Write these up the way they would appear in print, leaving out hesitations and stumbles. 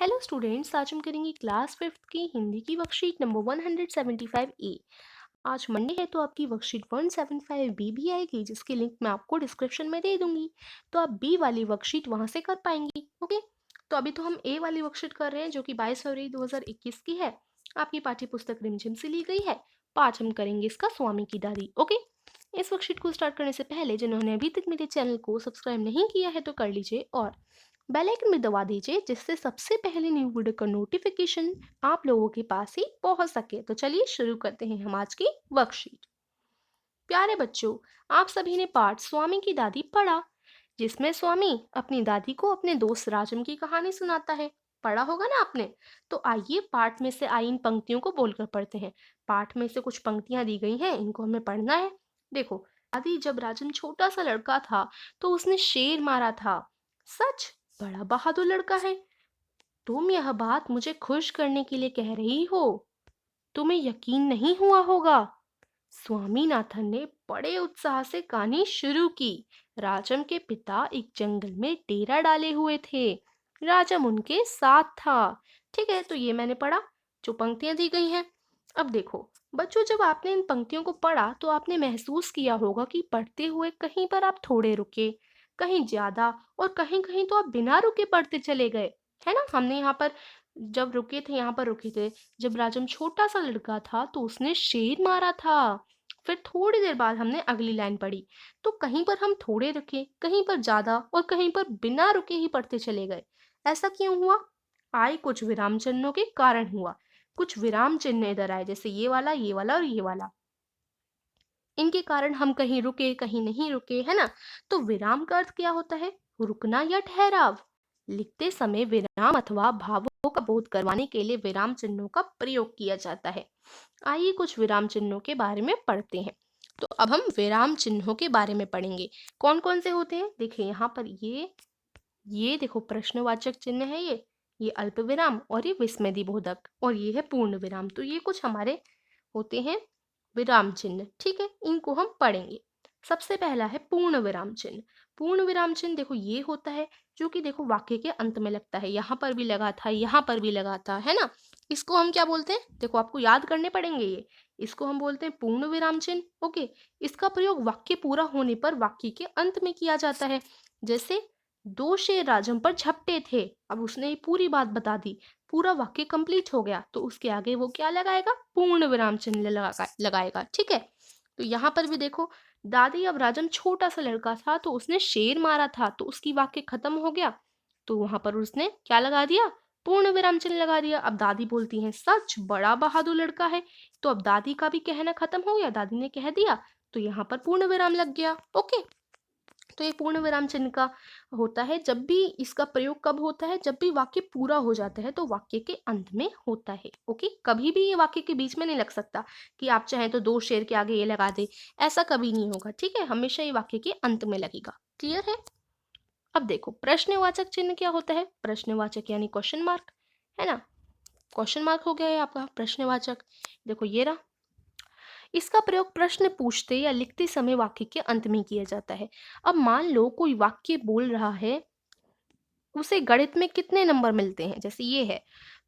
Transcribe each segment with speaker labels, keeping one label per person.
Speaker 1: Hello students, आज हम करेंगे क्लास फिफ्थ की हिंदी की वर्कशीट नंबर 175 ए। आज मंडे है तो आपकी वर्कशीट 175 बी भी आएगी, जिसकी लिंक मैं आपको डिस्क्रिप्शन में दे दूंगी। तो आप बी वाली वर्कशीट वहां से कर पाएंगी। ओके, तो अभी तो हम ए वाली वर्कशीट कर रहे हैं जो कि 22 फरवरी 2021 की है। आपकी पाठ्य पुस्तक रिमझिम से ली गई है। पाठ हम करेंगे इसका स्वामी की दादी। ओके, इस वर्कशीट को स्टार्ट करने से पहले जिन्होंने अभी तक मेरे चैनल को सब्सक्राइब नहीं किया है तो कर लीजिए और बेल आइकन में दबा दीजिए, जिससे सबसे पहले न्यू वीडियो का नोटिफिकेशन आप लोगों के पास ही पहुंच सके। तो चलिए शुरू करते हैं हम आज की वर्कशीट। प्यारे बच्चों, आप सभी ने पाठ स्वामी की दादी पढ़ा, जिसमें स्वामी अपनी दादी को अपने दोस्त राजम की कहानी सुनाता है। पढ़ा होगा ना आपने। तो आइए पाठ में से आई इन पंक्तियों को बोलकर पढ़ते हैं। पाठ में से कुछ पंक्तियां दी गई हैं, इनको हमें पढ़ना है। देखो, दादी, जब राजम छोटा सा लड़का था तो उसने शेर मारा था। सच? बड़ा बहादुर लड़का है। तुम यह बात मुझे खुश करने के लिए कह रही हो। तुम्हें यकीन नहीं हुआ होगा। स्वामीनाथन ने बड़े उत्साह से कहानी शुरू की। राजम के पिता एक जंगल में डेरा डाले हुए थे। राजम उनके साथ था। ठीक है, तो ये मैंने पढ़ा, जो पंक्तियां दी गई हैं। अब देखो बच्चों, जब आपने इन पंक्तियों को पढ़ा तो आपने महसूस किया होगा कि पढ़ते हुए कहीं पर आप थोड़े रुके, कहीं ज्यादा, और कहीं कहीं तो आप बिना रुके पढ़ते चले गए। है ना, हमने यहाँ पर जब रुके थे, यहाँ पर रुके थे जब राजम छोटा सा लड़का था तो उसने शेर मारा था। फिर थोड़ी देर बाद हमने अगली लाइन पढ़ी। तो कहीं पर हम थोड़े रुके, कहीं पर ज्यादा, और कहीं पर बिना रुके ही पढ़ते चले गए। ऐसा क्यों हुआ? आए कुछ विराम चिन्हों के कारण हुआ। कुछ विराम चिन्ह इधर आए, जैसे ये वाला और ये वाला। इनके कारण हम कहीं रुके, कहीं नहीं रुके, है ना। तो विराम का अर्थ क्या होता है? रुकना या ठहराव। लिखते समय विराम अथवा भावों का बोध करवाने के लिए विराम चिन्हों का प्रयोग किया जाता है। आइए कुछ विराम चिन्हों के बारे में पढ़ते हैं। तो अब हम विराम चिन्हों के बारे में पढ़ेंगे। कौन कौन से होते हैं? देखिए यहाँ पर ये देखो प्रश्नवाचक चिन्ह है, ये अल्प विराम, और ये विस्मयदिबोधक, और ये है पूर्ण विराम। तो ये कुछ हमारे होते हैं विराम चिन्ह। ठीक है, इनको हम पढ़ेंगे। सबसे पहला है पूर्ण विराम चिन्ह। पूर्ण विराम चिन्ह देखो ये होता है जो कि देखो वाक्य के अंत में लगता है। यहाँ पर भी लगा था, यहाँ पर भी लगा था, है ना। इसको हम क्या बोलते हैं? देखो आपको याद करने पड़ेंगे ये। इसको हम बोलते हैं पूर्ण विराम चिन्ह। ओके, इसका प्रयोग वाक्य पूरा होने पर वाक्य के अंत में किया जाता है। जैसे दो शेर राजम पर झपटे थे। अब उसने ये पूरी बात बता दी, पूरा वाक्य कंप्लीट हो गया, तो उसके आगे वो क्या लगाएगा? पूर्ण विराम चिन्ह लगाएगा। ठीक है, तो यहाँ पर भी देखो, दादी, अब राजम छोटा सा लड़का था तो उसने शेर मारा था, तो उसकी वाक्य खत्म हो गया, तो वहां पर उसने क्या लगा दिया? पूर्ण विराम चिन्ह लगा दिया। अब दादी बोलती हैं, सच? बड़ा बहादुर लड़का है। तो अब दादी का भी कहना खत्म हो गया, दादी ने कह दिया, तो यहाँ पर पूर्ण विराम लग गया। ओके, तो ये पूर्ण विराम चिन्ह का होता है। जब भी इसका प्रयोग कब होता है? जब भी वाक्य पूरा हो जाता है, तो वाक्य के अंत में होता है। ओके, कभी भी ये वाक्य के बीच में नहीं लग सकता कि आप चाहें तो दो शेर के आगे ये लगा दे। ऐसा कभी नहीं होगा। ठीक है, हमेशा ये वाक्य के अंत में लगेगा। क्लियर है? अब देखो प्रश्नवाचक चिन्ह क्या होता है? प्रश्नवाचक यानी क्वेश्चन मार्क, है ना। क्वेश्चन मार्क हो गया है आपका प्रश्नवाचक। देखो ये रहा। इसका प्रयोग प्रश्न पूछते या लिखते समय वाक्य के अंत में किया जाता है। अब मान लो कोई वाक्य बोल रहा है, उसे गणित में कितने नंबर मिलते हैं, जैसे ये है,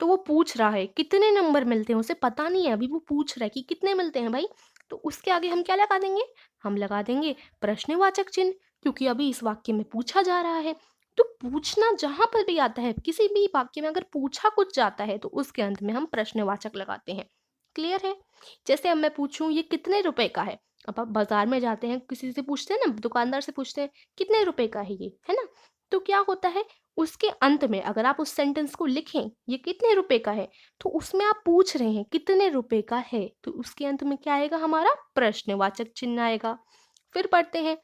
Speaker 1: तो वो पूछ रहा है कितने नंबर मिलते हैं, उसे पता नहीं है, अभी वो पूछ रहा है कि कितने मिलते हैं भाई। तो उसके आगे हम क्या लगा देंगे? हम लगा देंगे प्रश्नवाचक चिन्ह, क्योंकि अभी इस वाक्य में पूछा जा रहा है। तो पूछना जहां पर भी आता है, किसी भी वाक्य में अगर पूछा कुछ जाता है, तो उसके अंत में हम प्रश्नवाचक लगाते हैं। क्लियर है? जैसे अब मैं पूछूं ये कितने रुपए का है। अब आप बाजार में जाते हैं, किसी से पूछते हैं ना, दुकानदार से पूछते हैं कितने रुपए का है ये, है ना। तो क्या होता है, उसके अंत में अगर आप उस सेंटेंस को लिखें, ये कितने रुपए का है, तो उसमें आप पूछ रहे हैं कितने रुपए का है, तो उसके अंत में क्या आएगा? हमारा प्रश्नवाचक चिन्ह आएगा। फिर पढ़ते हैं,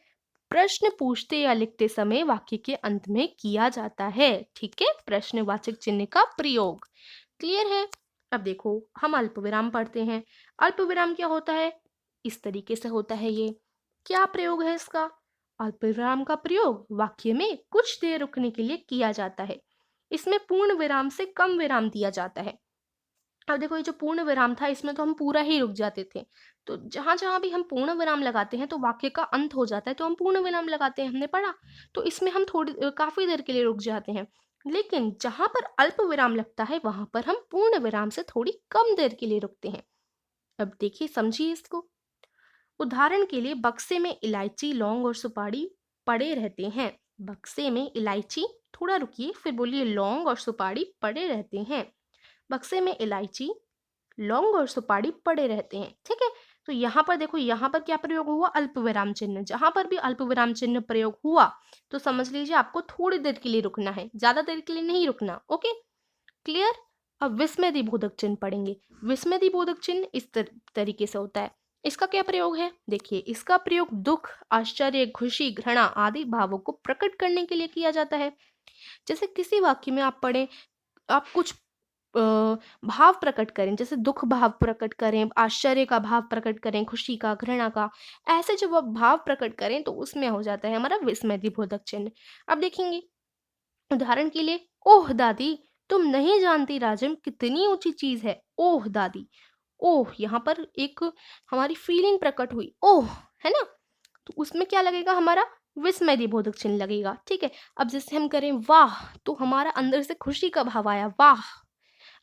Speaker 1: प्रश्न पूछते या लिखते समय वाक्य के अंत में किया जाता है। ठीक है, प्रश्नवाचक चिन्ह का प्रयोग। क्लियर है? अब देखो हम अल्प विराम पढ़ते हैं। अल्प विराम क्या होता है? इस तरीके से होता है ये। क्या प्रयोग है इसका? अल्पविराम का प्रयोग वाक्य में कुछ देर रुकने के लिए किया जाता है। इसमें पूर्ण विराम से कम विराम दिया जाता है। अब देखो ये जो पूर्ण विराम था, इसमें तो हम पूरा ही रुक जाते थे। तो जहां जहां भी हम पूर्ण विराम लगाते हैं तो वाक्य का अंत हो जाता है, तो हम पूर्ण विराम लगाते हैं, हमने पढ़ा। तो इसमें हम काफी देर के लिए रुक जाते हैं। लेकिन जहां पर अल्प विराम लगता है वहां पर हम पूर्ण विराम से थोड़ी कम देर के लिए रुकते हैं। अब देखिए, समझिए इसको। उदाहरण के लिए बक्से में इलायची, लौंग और सुपारी पड़े रहते हैं। बक्से में इलायची, थोड़ा रुकिए, फिर बोलिए लौंग और सुपारी पड़े रहते हैं। बक्से में इलायची, लौंग और सुपारी पड़े रहते हैं। ठीक है। तो यहाँ पर देखो, यहाँ पर क्या प्रयोग हुआ? अल्प विराम चिन्ह। जहां पर भी अल्प विराम चिन्ह प्रयोग हुआ तो समझ लीजिए आपको थोड़ी देर के लिए रुकना है, ज्यादा देर के लिए नहीं रुकना। Okay, clear? अब विस्मय बोधक चिन्ह पढ़ेंगे। विस्मय बोधक चिन्ह इस तरीके से होता है। इसका क्या प्रयोग है? देखिए, इसका प्रयोग दुख, आश्चर्य, खुशी, घृणा आदि भावों को प्रकट करने के लिए किया जाता है। जैसे किसी वाक्य में आप पढ़ें, आप कुछ भाव प्रकट करें, जैसे दुख भाव प्रकट करें, आश्चर्य का भाव प्रकट करें, खुशी का, घृणा का, ऐसे जब आप भाव प्रकट करें तो उसमें हो जाता है हमारा विस्मय बोधक चिन्ह। अब देखेंगे, उदाहरण के लिए, ओह दादी, तुम नहीं जानती राजम कितनी ऊंची चीज है। ओह दादी, ओह, यहाँ पर एक हमारी फीलिंग प्रकट हुई, ओह, है ना? तो उसमें क्या लगेगा? हमारा विस्मय बोधक चिन्ह लगेगा। ठीक है। अब जैसे हम करें वाह, तो हमारा अंदर से खुशी का भाव आया, वाह।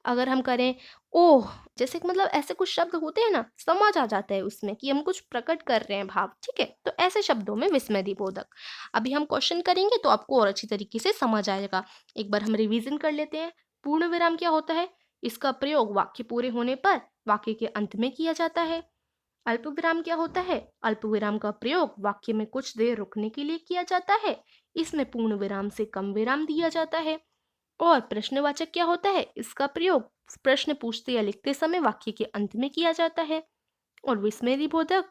Speaker 1: अगर हम करें ओह, जैसे कि मतलब ऐसे कुछ शब्द होते हैं ना, समझ आ जाता है उसमें कि हम कुछ प्रकट कर रहे हैं भाव। ठीक है। तो ऐसे शब्दों में विस्मय बोधक। अभी हम क्वेश्चन करेंगे तो आपको और अच्छी तरीके से समझ आएगा। एक बार हम रिवीजन कर लेते हैं। पूर्ण विराम क्या होता है? इसका प्रयोग वाक्य पूरे होने पर वाक्य के अंत में किया जाता है। अल्प विराम क्या होता है? अल्प विराम का प्रयोग वाक्य में कुछ देर रुकने के लिए किया जाता है। इसमें पूर्ण विराम से कम विराम दिया जाता है। और प्रश्नवाचक क्या होता है? इसका प्रयोग प्रश्न पूछते या लिखते समय वाक्य के अंत में किया जाता है। और विस्मयदिबोधक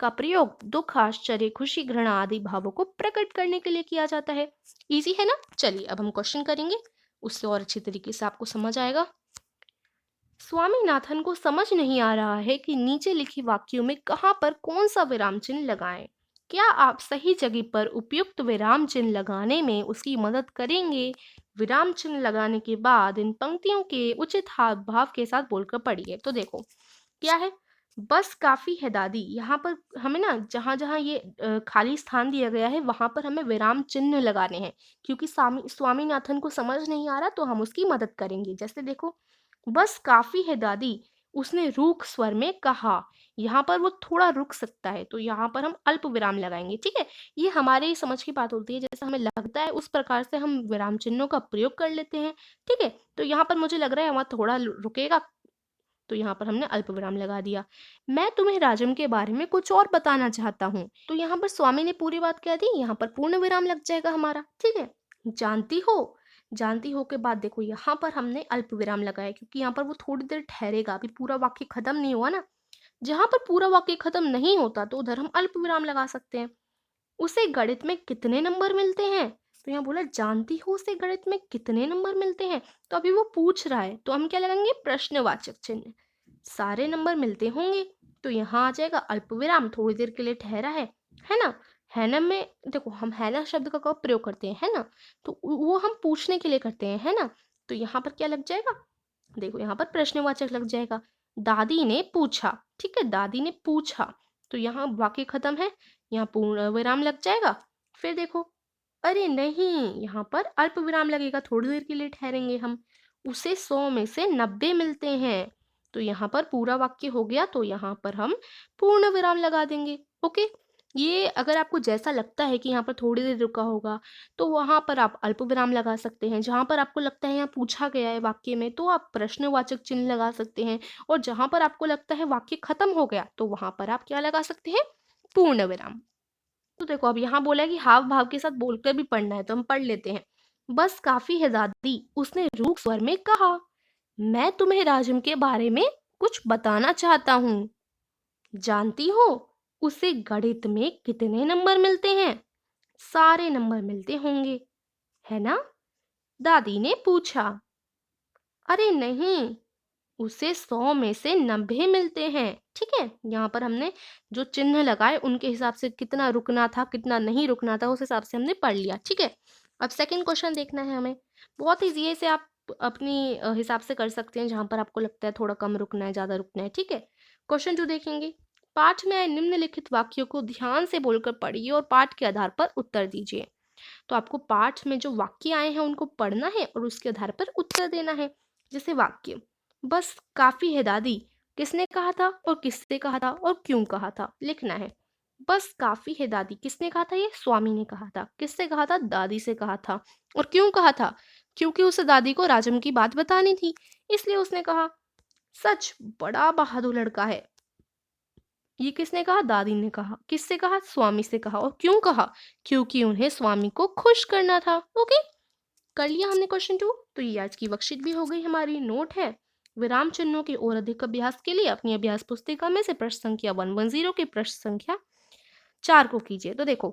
Speaker 1: का प्रयोग दुख, आश्चर्य, खुशी, घृणा आदि भावों को प्रकट करने के लिए किया जाता है। इजी है ना? चलिए अब हम क्वेश्चन करेंगे, उससे और अच्छी तरीके से आपको समझ आएगा। स्वामीनाथन को समझ नहीं आ रहा है कि नीचे लिखे वाक्यों में कहाँ पर कौन सा विराम चिन्ह लगाएं। क्या आप सही जगह पर उपयुक्त विराम चिन्ह लगाने में उसकी मदद करेंगे? विराम चिन्ह लगाने के बाद इन पंक्तियों के उचित हाव भाव के साथ बोलकर पढ़िए। तो देखो क्या है, बस काफी है दादी। यहाँ पर हमें ना, जहाँ जहाँ ये खाली स्थान दिया गया है वहां पर हमें विराम चिन्ह लगाने हैं, क्योंकि स्वामीनाथन को समझ नहीं आ रहा तो हम उसकी मदद करेंगे। जैसे देखो, बस काफी है दादी, उसने रूख स्वर में कहा। यहाँ पर वो थोड़ा रुक सकता है तो यहाँ पर हम अल्प विराम लगाएंगे। ठीक है। ये हमारे समझ की बात होती है, जैसे हमें लगता है उस प्रकार से हम विराम चिन्हों का प्रयोग कर लेते हैं। ठीक है। तो यहाँ पर मुझे लग रहा है वहां थोड़ा रुकेगा, तो यहाँ पर हमने अल्प विराम लगा दिया। मैं तुम्हें राजम के बारे में कुछ और बताना चाहता हूँ। तो यहाँ पर स्वामी ने पूरी बात कह दी, यहाँ पर पूर्ण विराम लग जाएगा हमारा। ठीक है। जानती हो, जानती हो के बाद देखो यहाँ पर हमने अल्प विराम लगाया, क्योंकि यहाँ पर वो थोड़ी देर ठहरेगा, अभी पूरा वाक्य खत्म नहीं हुआ ना। जहां पर पूरा वाक्य खत्म नहीं होता तो उधर हम अल्प विराम लगा सकते हैं। उसे गणित में कितने नंबर मिलते हैं? तो यहाँ बोला जानती हो उसे गणित में कितने नंबर मिलते हैं। तो अभी वो पूछ रहा है तो हम क्या लगाएंगे? प्रश्नवाचक चिन्ह। सारे नंबर मिलते होंगे, तो यहाँ आ जाएगा अल्प विराम, थोड़ी देर के लिए ठहरा है ना? है ना में देखो, हम है ना शब्द का कब प्रयोग करते हैं? है ना। तो वो हम पूछने के लिए करते हैं, है ना। तो यहाँ पर क्या लग जाएगा? देखो यहाँ पर प्रश्नवाचक लग जाएगा। दादी ने पूछा। ठीक है, दादी ने पूछा, तो यहाँ वाक्य खत्म है, यहाँ पूर्ण विराम लग जाएगा। फिर देखो, अरे नहीं, यहाँ पर अल्प विराम लगेगा, थोड़ी देर के लिए ठहरेंगे हम। उसे 100 में से 90 मिलते हैं। तो यहाँ पर पूरा वाक्य हो गया, तो यहाँ पर हम पूर्ण विराम लगा देंगे। ओके। ये अगर आपको जैसा लगता है कि यहाँ पर थोड़ी देर रुका होगा तो वहां पर आप अल्प विराम लगा सकते हैं। जहां पर आपको लगता है यहाँ पूछा गया है वाक्य में तो आप प्रश्नवाचक चिन्ह लगा सकते हैं। और जहां पर आपको लगता है वाक्य खत्म हो गया तो वहां पर आप क्या लगा सकते हैं? पूर्ण विराम। तो देखो, अब यहाँ बोला है कि हाव भाव के साथ बोलकर भी पढ़ना है, तो हम पढ़ लेते हैं। बस काफी है दादी, उसने रूख स्वर में कहा। मैं तुम्हें राजम के बारे में कुछ बताना चाहता हूँ। जानती हो उसे गणित में कितने नंबर मिलते हैं? सारे नंबर मिलते होंगे, है ना? दादी ने पूछा। अरे नहीं, उसे 100 में से 90 मिलते हैं। ठीक है। यहाँ पर हमने जो चिन्ह लगाए उनके हिसाब से कितना रुकना था, कितना नहीं रुकना था, उस हिसाब से हमने पढ़ लिया। ठीक है। अब सेकंड क्वेश्चन देखना है हमें। बहुत ईजी है, इसे आप अपनी हिसाब से कर सकते हैं, जहां पर आपको लगता है थोड़ा कम रुकना है, ज्यादा रुकना है। ठीक है। क्वेश्चन जो देखेंगे, पाठ में आए निम्नलिखित वाक्यों को ध्यान से बोलकर पढ़िए और पाठ के आधार पर उत्तर दीजिए। तो आपको पार्ट्स में जो वाक्य आए हैं उनको पढ़ना है और उसके आधार पर उत्तर देना है। जैसे वाक्य, बस काफ़ी है दादी, किसने कहा था और किससे कहा था और क्यों कहा था, लिखना है। बस काफ़ी है दादी, किसने कहा था? ये स्वामी ने कहा था। किससे कहा था? दादी से कहा था। और क्यों कहा था? क्योंकि उसे दादी को राजम की बात बतानी थी, इसलिए उसने कहा। सच बड़ा बहादुर लड़का है। ये किसने कहा? दादी ने कहा। किससे कहा? स्वामी से कहा। और क्यों कहा? क्योंकि उन्हें स्वामी को खुश करना था। ओके, कर लिया हमने क्वेश्चन 2। तो ये आज की वर्कशीट भी हो गई हमारी। नोट है, विराम चिन्हों के और अधिक अभ्यास के लिए अपनी अभ्यास पुस्तिका में से प्रश्न संख्या 110 के प्रश्न संख्या 4 को कीजिए। तो देखो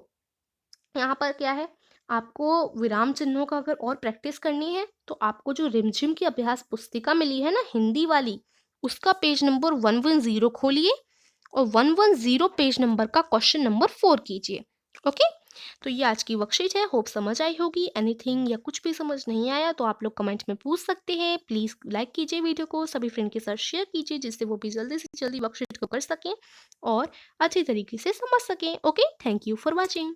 Speaker 1: यहाँ पर क्या है, आपको विराम चिन्हों का अगर और प्रैक्टिस करनी है तो आपको जो रिमझिम की अभ्यास पुस्तिका मिली है ना हिंदी वाली, उसका पेज नंबर 110 खोलिए और 110 पेज नंबर का क्वेश्चन नंबर 4 कीजिए। ओके, तो ये आज की वर्कशीट है। होप समझ आई होगी। एनीथिंग या कुछ भी समझ नहीं आया तो आप लोग कमेंट में पूछ सकते हैं। प्लीज़ लाइक कीजिए वीडियो को, सभी फ्रेंड के साथ शेयर कीजिए जिससे वो भी जल्दी से जल्दी वर्कशीट को कर सकें और अच्छी तरीके से समझ सकें। Okay, thank you for watching.